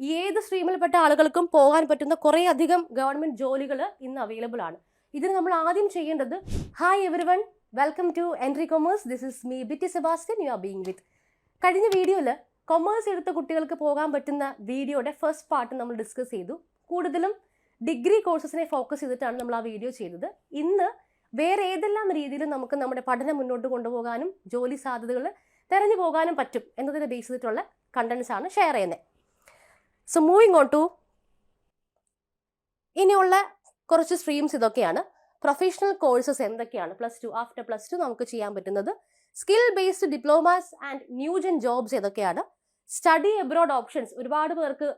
ഏത് സ്ട്രീമിൽപ്പെട്ട ആളുകൾക്കും പോകാൻ പറ്റുന്ന കുറേ അധികം ഗവൺമെന്റ് ജോലികൾ ഇന്ന് അവൈലബിൾ ആണ്. ഇതിന് നമ്മൾ ആദ്യം ചെയ്യേണ്ടത്, hi everyone, welcome to Entri commerce. This is me Bitty Sebastian, you are being with. കഴിഞ്ഞ വീഡിയോയിൽ കൊമേഴ്സ് എടുത്ത കുട്ടികൾക്ക് പോകാൻ പറ്റുന്ന വീഡിയോയുടെ ഫസ്റ്റ് പാർട്ട് നമ്മൾ ഡിസ്കസ് ചെയ്തു. കൂടുതലും ഡിഗ്രി കോഴ്സസിനെ ഫോക്കസ് ചെയ്തിട്ടാണ് നമ്മൾ ആ വീഡിയോ ചെയ്തത്. ഇന്ന് വേറെ ഏതെല്ലാം രീതിയിൽ നമുക്ക് നമ്മുടെ പഠനം മുന്നോട്ട് കൊണ്ടുപോകാനും ജോലി സാധ്യതകൾ തെരഞ്ഞു പോകാനും പറ്റും എന്നതിനെ ബേസ് ചെയ്തിട്ടുള്ള കണ്ടന്റ്സ് ആണ് ഷെയർ ചെയ്യുന്നത്. സോ മൂവിങ് ഓൺ ടു ഇനിയുള്ള കുറച്ച് സ്ട്രീംസ് ഇതൊക്കെയാണ്. പ്രൊഫഷണൽ കോഴ്സസ് എന്തൊക്കെയാണ് ആഫ്റ്റർ പ്ലസ് ടു നമുക്ക് ചെയ്യാൻ പറ്റുന്നത്? Skill based diplomas and new gen jobs ഏതൊക്കെയാണ്? സ്റ്റഡി എബ്രോഡ് ഓപ്ഷൻസ് ഒരുപാട് പേർക്ക്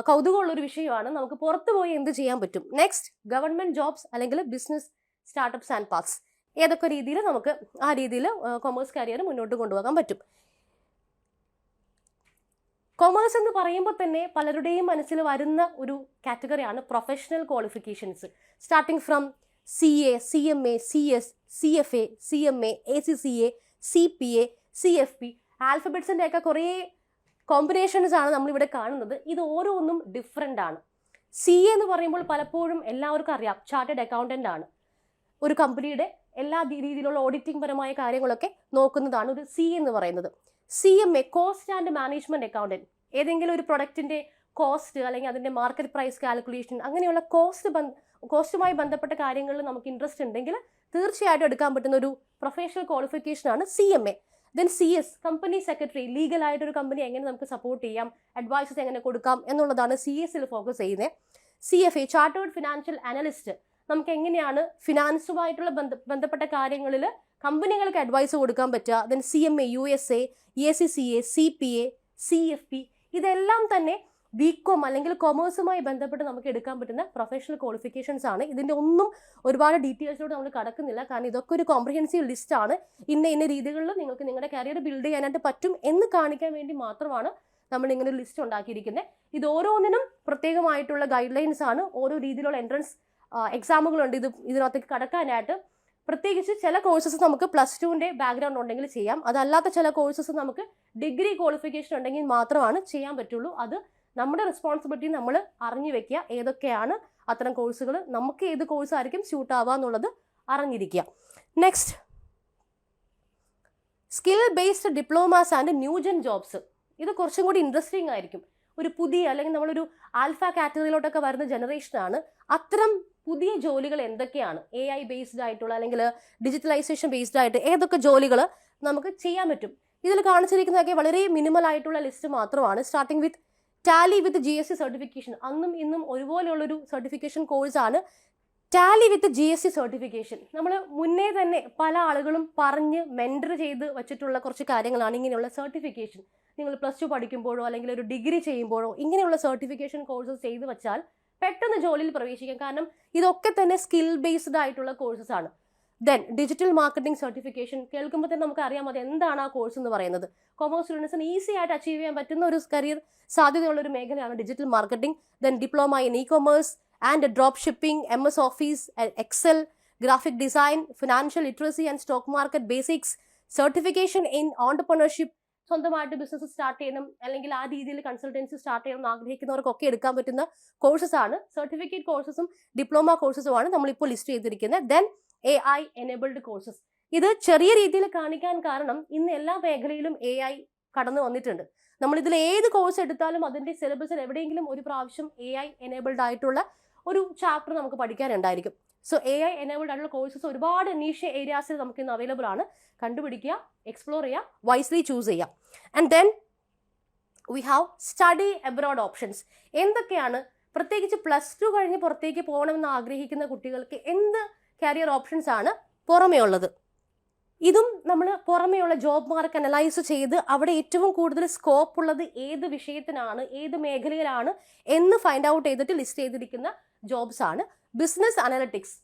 കൗതുകമുള്ളൊരു വിഷയമാണ്. നമുക്ക് പുറത്തു പോയി എന്ത് ചെയ്യാൻ പറ്റും? നെക്സ്റ്റ്, ഗവൺമെന്റ് ജോബ്സ് അല്ലെങ്കിൽ ബിസിനസ് സ്റ്റാർട്ടപ്സ് ആൻഡ് പാത്സ്, ഏതൊക്കെ രീതിയിൽ നമുക്ക് ആ രീതിയിൽ കൊമേഴ്സ് കരിയർ മുന്നോട്ട് കൊണ്ടുപോകാൻ പറ്റും. കൊമേഴ്സ് എന്ന് പറയുമ്പോൾ തന്നെ പലരുടെയും മനസ്സിൽ വരുന്ന ഒരു കാറ്റഗറിയാണ് professional qualifications. Starting from CA, CMA, CS, CFA, CMA, ACCA, CPA, CFP, ആൽഫബറ്റ്സിൻ്റെ ഒക്കെ കുറേ കോമ്പിനേഷൻസ് ആണ് നമ്മളിവിടെ കാണുന്നത്. ഇത് ഓരോന്നും ഡിഫറെൻ്റ് ആണ്. CA എന്ന് പറയുമ്പോൾ പലപ്പോഴും എല്ലാവർക്കും അറിയാം, ചാർട്ടേഡ് അക്കൗണ്ടൻ്റ് ആണ്. ഒരു കമ്പനിയുടെ എല്ലാ രീതിയിലുള്ള ഓഡിറ്റിംഗ് പരമായ കാര്യങ്ങളൊക്കെ നോക്കുന്നതാണ് ഒരു CA എന്ന് പറയുന്നത്. CMA, cost and management accountant, ഏതെങ്കിലും ഒരു പ്രൊഡക്റ്റിന്റെ കോസ്റ്റ് അല്ലെങ്കിൽ അതിന്റെ മാർക്കറ്റ് പ്രൈസ് കാൽക്കുലേഷൻ, അങ്ങനെയുള്ള കോസ്റ്റുമായി ബന്ധപ്പെട്ട കാര്യങ്ങളിൽ നമുക്ക് ഇൻട്രസ്റ്റ് ഉണ്ടെങ്കിൽ തീർച്ചയായിട്ടും എടുക്കാൻ പറ്റുന്ന ഒരു പ്രൊഫഷണൽ ക്വാളിഫിക്കേഷൻ ആണ് CMA. Then CS, company secretary, ലീഗലായിട്ട് ഒരു കമ്പനി എങ്ങനെ നമുക്ക് സപ്പോർട്ട് ചെയ്യാം, അഡ്വൈസസ് എങ്ങനെ കൊടുക്കാം എന്നുള്ളതാണ് CS-ൽ ഫോക്കസ് ചെയ്യുന്നത്. CFA, ചാർട്ടേഡ് ഫിനാൻഷ്യൽ അനലിസ്റ്റ്, നമുക്ക് എങ്ങനെയാണ് ഫിനാൻസുമായിട്ടുള്ള ബന്ധപ്പെട്ട കാര്യങ്ങളിൽ കമ്പനികൾക്ക് അഡ്വൈസ് കൊടുക്കാൻ പറ്റുക. Then CMA, USA, ACCA, CPA, CFP, ഇതെല്ലാം തന്നെ BCom അല്ലെങ്കിൽ കൊമേഴ്സുമായി ബന്ധപ്പെട്ട് നമുക്ക് എടുക്കാൻ പറ്റുന്ന പ്രൊഫഷണൽ ക്വാളിഫിക്കേഷൻസ് ആണ്. ഇതിൻ്റെ ഒന്നും ഒരുപാട് ഡീറ്റെയിൽസിലോട്ട് നമ്മൾ കടക്കുന്നില്ല, കാരണം ഇതൊക്കെ ഒരു കോംപ്രിഹെൻസീവ് ലിസ്റ്റ് ആണ്. ഇന്ന രീതികളിൽ നിങ്ങൾക്ക് നിങ്ങളുടെ കരിയർ ബിൽഡ് ചെയ്യാനായിട്ട് പറ്റും എന്ന് കാണിക്കാൻ വേണ്ടി മാത്രമാണ് നമ്മൾ ഇങ്ങനെ ഒരു ലിസ്റ്റ് ഉണ്ടാക്കിയിരിക്കുന്നത്. ഇത് ഓരോന്നിനും പ്രത്യേകമായിട്ടുള്ള ഗൈഡ് ലൈൻസ് ആണ്. ഓരോ രീതിയിലുള്ള എൻട്രൻസ് എക്സാമുകളുണ്ട് ഇതിനകത്തേക്ക് കടക്കാനായിട്ട്. പ്രത്യേകിച്ച് ചില കോഴ്സസ് നമുക്ക് പ്ലസ് ടുവിൻ്റെ ബാക്ക്ഗ്രൗണ്ട് ഉണ്ടെങ്കിൽ ചെയ്യാം. അതല്ലാത്ത ചില കോഴ്സസ് നമുക്ക് ഡിഗ്രി ക്വാളിഫിക്കേഷൻ ഉണ്ടെങ്കിൽ മാത്രമാണ് ചെയ്യാൻ പറ്റുള്ളൂ. അത് നമ്മുടെ റെസ്പോൺസിബിലിറ്റി നമ്മൾ അറിഞ്ഞു വെക്കുക. ഏതൊക്കെയാണ് അത്തരം കോഴ്സുകൾ, നമുക്ക് ഏത് കോഴ്സ് ആയിരിക്കും സ്യൂട്ട് ആവുക എന്നുള്ളത് അറിഞ്ഞിരിക്കുക. Next, skill based diplomas and new gen jobs. ഇത് കുറച്ചും കൂടി ഇൻട്രസ്റ്റിംഗ് ആയിരിക്കും. ഒരു പുതിയ അല്ലെങ്കിൽ നമ്മളൊരു ആൽഫ കാറ്റഗറിയിലോട്ടൊക്കെ വരുന്ന ജനറേഷനാണ്. അത്തരം പുതിയ ജോലികൾ എന്തൊക്കെയാണ്, AI ബേസ്ഡ് ആയിട്ടുള്ള അല്ലെങ്കിൽ ഡിജിറ്റലൈസേഷൻ ബേസ്ഡ് ആയിട്ട് ഏതൊക്കെ ജോലികൾ നമുക്ക് ചെയ്യാൻ പറ്റും? ഇതിൽ കാണിച്ചിരിക്കുന്നതൊക്കെ വളരെ മിനിമൽ ആയിട്ടുള്ള ലിസ്റ്റ് മാത്രമാണ്. Starting with Tally with GST certification, അന്നും ഇന്നും ഒരുപോലെയുള്ളൊരു സർട്ടിഫിക്കേഷൻ കോഴ്സാണ് ടാലി വിത്ത് GST സർട്ടിഫിക്കേഷൻ. നമ്മൾ മുന്നേ തന്നെ പല ആളുകളും പറഞ്ഞ് മെൻറ്റർ ചെയ്ത് വെച്ചിട്ടുള്ള കുറച്ച് കാര്യങ്ങളാണ് ഇങ്ങനെയുള്ള സർട്ടിഫിക്കേഷൻ. നിങ്ങൾ പ്ലസ് ടു പഠിക്കുമ്പോഴോ അല്ലെങ്കിൽ ഒരു ഡിഗ്രി ചെയ്യുമ്പോഴോ ഇങ്ങനെയുള്ള സർട്ടിഫിക്കേഷൻ കോഴ്സസ് ചെയ്ത് വെച്ചാൽ പെട്ടെന്ന് ജോലിയിൽ പ്രവേശിക്കാം. കാരണം ഇതൊക്കെ തന്നെ സ്കിൽ ബേസ്ഡ് ആയിട്ടുള്ള കോഴ്സസ് ആണ്. ദെൻ ഡിജിറ്റൽ മാർക്കറ്റിംഗ് സർട്ടിഫിക്കേഷൻ, കേൾക്കുമ്പോൾ തന്നെ നമുക്ക് അറിയാം അത് എന്താണ് ആ കോഴ്സ് എന്ന് പറയുന്നത്. കൊമേഴ്സ് സ്റ്റുഡൻസിന് ഈസി ആയിട്ട് അച്ചീവ് ചെയ്യാൻ പറ്റുന്ന ഒരു കരിയർ സാധ്യതയുള്ള ഒരു മേഖലയാണ് digital marketing. Then diploma in e-commerce and drop shipping, MS office, Excel, graphic design, financial literacy and stock market basics, certification in entrepreneurship, സ്വന്തമായിട്ട് ബിസിനസ് സ്റ്റാർട്ട് ചെയ്യണം അല്ലെങ്കിൽ ആ രീതിയിൽ കൺസൾട്ടൻസി സ്റ്റാർട്ട് ചെയ്യണം എന്ന് ആഗ്രഹിക്കുന്നവർക്കൊക്കെ എടുക്കാൻ പറ്റുന്ന കോഴ്സസ് ആണ്. സർട്ടിഫിക്കറ്റ് കോഴ്സസും ഡിപ്ലോമ കോഴ്സസുമാണ് നമ്മളിപ്പോൾ ലിസ്റ്റ് ചെയ്തിരിക്കുന്നത്. Then AI enabled courses. ഇത് ചെറിയ രീതിയിൽ കാണിക്കാൻ കാരണം ഇന്ന് എല്ലാ മേഖലയിലും AI കടന്നു വന്നിട്ടുണ്ട്. നമ്മളിതിൽ ഏത് കോഴ്സ് എടുത്താലും അതിൻ്റെ സിലബസിൽ എവിടെയെങ്കിലും ഒരു പ്രാവശ്യം AI എനേബിൾഡ് ആയിട്ടുള്ള ഒരു ചാപ്റ്റർ നമുക്ക് പഠിക്കാനുണ്ടായിരിക്കും. സോ AI എനേബിൾഡ് ആയിട്ടുള്ള കോഴ്സസ് ഒരുപാട് നീഷ് ഏരിയാസിൽ നമുക്ക് ഇന്ന് അവൈലബിൾ ആണ്. കണ്ടുപിടിക്കുക, എക്സ്പ്ലോർ ചെയ്യുക, വൈസ്ലി ചൂസ് ചെയ്യുക. And then we have study abroad options. എന്തൊക്കെയാണ് പ്രത്യേകിച്ച് പ്ലസ് ടു കഴിഞ്ഞ് പുറത്തേക്ക് പോകണമെന്ന് ആഗ്രഹിക്കുന്ന കുട്ടികൾക്ക് എന്ത് കരിയർ ഓപ്ഷൻസ് ആണ് പുറമേ ഉള്ളത്? ഇതും നമ്മൾ പുറമേയുള്ള ജോബ് മാർക്ക് അനലൈസ് ചെയ്ത് അവിടെ ഏറ്റവും കൂടുതൽ സ്കോപ്പ് ഉള്ളത് ഏത് വിഷയത്തിനാണ്, ഏത് മേഖലയിലാണ് എന്ന് ഫൈൻഡ് ഔട്ട് ചെയ്തിട്ട് ലിസ്റ്റ് ചെയ്തിരിക്കുന്ന ജോബ്സ് ആണ്. Business analytics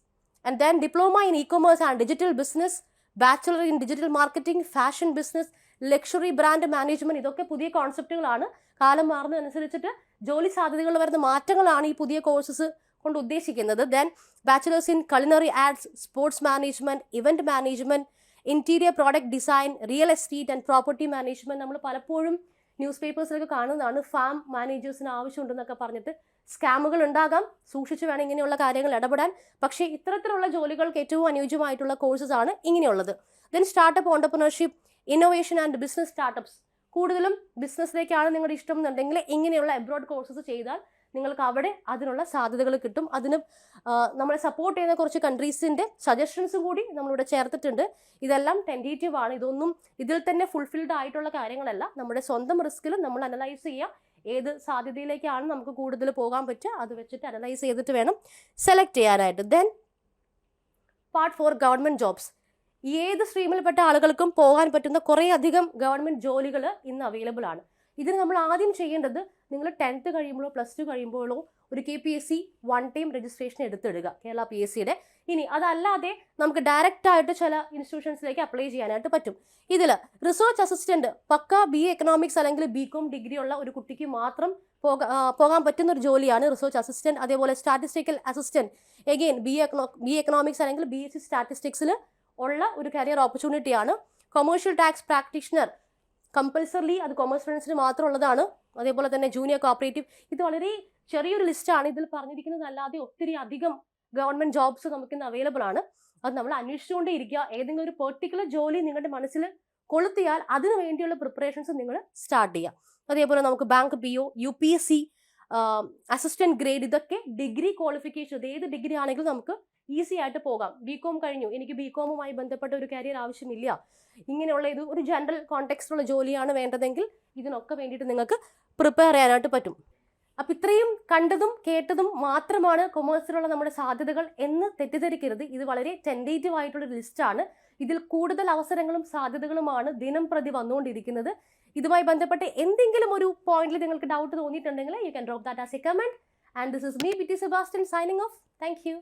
and then diploma in e-commerce and digital business, bachelor in digital marketing, fashion business, luxury brand management. ഇതൊക്കെ പുതിയ കോൺസെപ്റ്റുകളാണ്. കാലം മാറുന്നതനുസരിച്ചിട്ട് ജോലി സാധ്യതകൾ വരുന്ന മാറ്റങ്ങളാണ് ഈ പുതിയ കോഴ്സസ് കൊണ്ട് ഉദ്ദേശിക്കുന്നത്. Then bachelor's in culinary arts, sports management, event management, interior product design, real estate and property management. നമ്മൾ പലപ്പോഴും ന്യൂസ് പേപ്പേഴ്സിലൊക്കെ കാണുന്നതാണ്, ഫാം മാനേജേഴ്സിന് ആവശ്യമുണ്ടെന്നൊക്കെ പറഞ്ഞിട്ട്. സ്കാമുകൾ ഉണ്ടാകാം, സൂക്ഷിച്ചു വേണം ഇങ്ങനെയുള്ള കാര്യങ്ങൾ ഇടപെടാൻ. പക്ഷേ ഇത്തരത്തിലുള്ള ജോലികൾക്ക് ഏറ്റവും അനുയോജ്യമായിട്ടുള്ള കോഴ്സസ് ആണ് ഇങ്ങനെയുള്ളത്. Then startup entrepreneurship, innovation and business startups. കൂടുതലും ബിസിനസ്സിലേക്കാണ് നിങ്ങളുടെ ഇഷ്ടം എന്നുണ്ടെങ്കിൽ ഇങ്ങനെയുള്ള അബ്രോഡ് കോഴ്സസ് ചെയ്താൽ നിങ്ങൾക്ക് അവിടെ അതിനുള്ള സാധ്യതകൾ കിട്ടും. അതിന് നമ്മളെ സപ്പോർട്ട് ചെയ്യുന്ന കുറച്ച് കൺട്രീസിൻ്റെ സജഷൻസ് കൂടി നമ്മളിവിടെ ചേർത്തിട്ടുണ്ട്. ഇതെല്ലാം ടെൻറ്റേറ്റീവ് ആണ്, ഇതൊന്നും ഇതിൽ തന്നെ ഫുൾഫിൽഡ് ആയിട്ടുള്ള കാര്യങ്ങളല്ല. നമ്മുടെ സ്വന്തം റിസ്കിൽ നമ്മൾ അനലൈസ് ചെയ്യുക, ഏത് സാധ്യതയിലേക്കാണ് നമുക്ക് കൂടുതൽ പോകാൻ പറ്റുക, അത് വെച്ചിട്ട് അനലൈസ് ചെയ്തിട്ട് വേണം സെലക്ട് ചെയ്യാനായിട്ട്. Then part 4 government jobs. ഏത് സ്ട്രീമിൽപ്പെട്ട ആളുകൾക്കും പോകാൻ പറ്റുന്ന കുറേ അധികം ഗവൺമെൻറ് ജോലികൾ ഇന്ന് അവൈലബിൾ ആണ്. ഇതിന് നമ്മൾ ആദ്യം ചെയ്യേണ്ടത്, നിങ്ങൾ 10th കഴിയുമ്പോഴോ +2 കഴിയുമ്പോഴോ ഒരു KPSC 1 ടൈം രജിസ്ട്രേഷൻ എടുത്തിടുക, കേരള PSCയുടെ. ഇനി അതല്ലാതെ നമുക്ക് ഡയറക്റ്റ് ആയിട്ട് ചില ഇൻസ്റ്റിറ്റ്യൂഷൻസിലേക്ക് അപ്ലൈ ചെയ്യാനായിട്ട് പറ്റും. ഇതിൽ റിസർച്ച് അസിസ്റ്റന്റ് പക്ക BA എക്കണോമിക്സ് അല്ലെങ്കിൽ BCom ഡിഗ്രി ഉള്ള ഒരു കുട്ടിക്ക് മാത്രം പോകാൻ പറ്റുന്ന ഒരു ജോലിയാണ് റിസർച്ച് അസിസ്റ്റന്റ്. അതേപോലെ statistical assistant, again BA economics അല്ലെങ്കിൽ BSc സ്റ്റാറ്റിസ്റ്റിക്സിൽ ഉള്ള ഒരു കരിയർ ഓപ്പർച്യൂണിറ്റിയാണ്. കൊമേഴ്ഷ്യൽ ടാക്സ് പ്രാക്ടീഷണർ, കമ്പൽസറിലി അത് കൊമേഴ്സ് സ്റ്റുഡൻസിന് മാത്രമുള്ളതാണ്. അതേപോലെ തന്നെ ജൂനിയർ കോപ്പറേറ്റീവ്. ഇത് വളരെ ചെറിയൊരു ലിസ്റ്റാണ്, ഇതിൽ പറഞ്ഞിരിക്കുന്നതല്ലാതെ ഒത്തിരി അധികം ഗവൺമെൻറ് ജോബ്സ് നമുക്കിന്ന് അവൈലബിൾ ആണ്. അത് നമ്മൾ അന്വേഷിച്ചുകൊണ്ടേ ഇരിക്കുക. ഏതെങ്കിലും ഒരു പെർട്ടിക്കുലർ ജോലി നിങ്ങളുടെ മനസ്സിൽ കൊളുത്തിയാൽ അതിനു വേണ്ടിയുള്ള പ്രിപ്പറേഷൻസ് നിങ്ങൾ സ്റ്റാർട്ട് ചെയ്യുക. അതേപോലെ നമുക്ക് bank PO, UPSC, assistant grade, ഇതൊക്കെ ഡിഗ്രി ക്വാളിഫിക്കേഷൻ, ഇത് ഏത് ഡിഗ്രി ആണെങ്കിലും നമുക്ക് ഈസി ആയിട്ട് പോകാം. BCom കഴിഞ്ഞു, എനിക്ക് BComമായി ബന്ധപ്പെട്ട ഒരു കരിയർ ആവശ്യമില്ല, ഇങ്ങനെയുള്ള ഇത് ഒരു ജനറൽ കോണ്ടെക്സ്റ്റുള്ള ജോലിയാണ് വേണ്ടതെങ്കിൽ ഇതിനൊക്കെ വേണ്ടിയിട്ട് നിങ്ങൾക്ക് പ്രിപ്പയർ ചെയ്യാനായിട്ട് പറ്റും. അപ്പം ഇത്രയും കണ്ടതും കേട്ടതും മാത്രമാണ് കൊമേഴ്സിലുള്ള നമ്മുടെ സാധ്യതകൾ എന്ന് തെറ്റിദ്ധരിക്കരുത്. ഇത് വളരെ ടെൻറ്റേറ്റീവ് ആയിട്ടുള്ളൊരു ലിസ്റ്റാണ്. ഇതിൽ കൂടുതൽ അവസരങ്ങളും സാധ്യതകളുമാണ് ദിനം പ്രതി വന്നുകൊണ്ടിരിക്കുന്നത്. ഇതുമായി ബന്ധപ്പെട്ട് എന്തെങ്കിലും ഒരു പോയിന്റിൽ നിങ്ങൾക്ക് ഡൗട്ട് തോന്നിയിട്ടുണ്ടെങ്കിൽ you can drop that as a comment. And this is me, PT Sebastian, signing off. Thank you.